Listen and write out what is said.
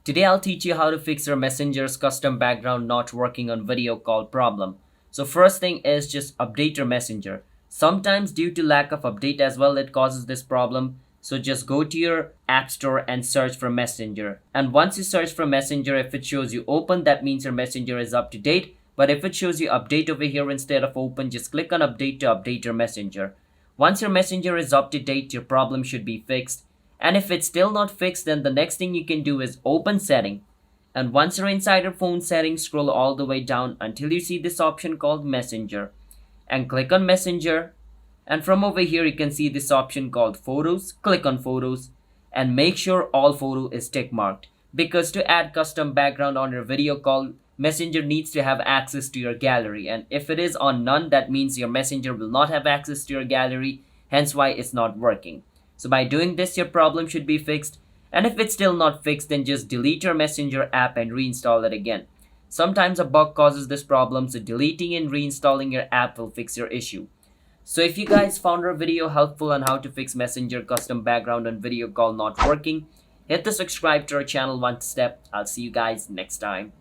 Today I'll teach you how to fix your Messenger's custom background not working on video call problem. So first thing is just update your Messenger. Sometimes due to lack of update as well it causes this problem. So just go to your app store and search for Messenger. And once you search for Messenger, if it shows you open, that means your Messenger is up to date. But if it shows you update over here instead of open, just click on update to update your Messenger. Once your Messenger is up to date, your problem should be fixed. And if it's still not fixed, then the next thing you can do is open setting. And once you're inside your phone settings, scroll all the way down until you see this option called Messenger. And click on Messenger. And from over here, you can see this option called Photos. Click on Photos. And make sure all photo is tick marked. Because to add custom background on your video call, Messenger needs to have access to your gallery. And if it is on none, that means your Messenger will not have access to your gallery. Hence why it's not working. So by doing this, your problem should be fixed. And if it's still not fixed, then just delete your Messenger app and reinstall it again. Sometimes a bug causes this problem, so deleting and reinstalling your app will fix your issue. So if you guys found our video helpful on how to fix Messenger custom background on video call not working, hit the subscribe to our channel one step. I'll see you guys next time.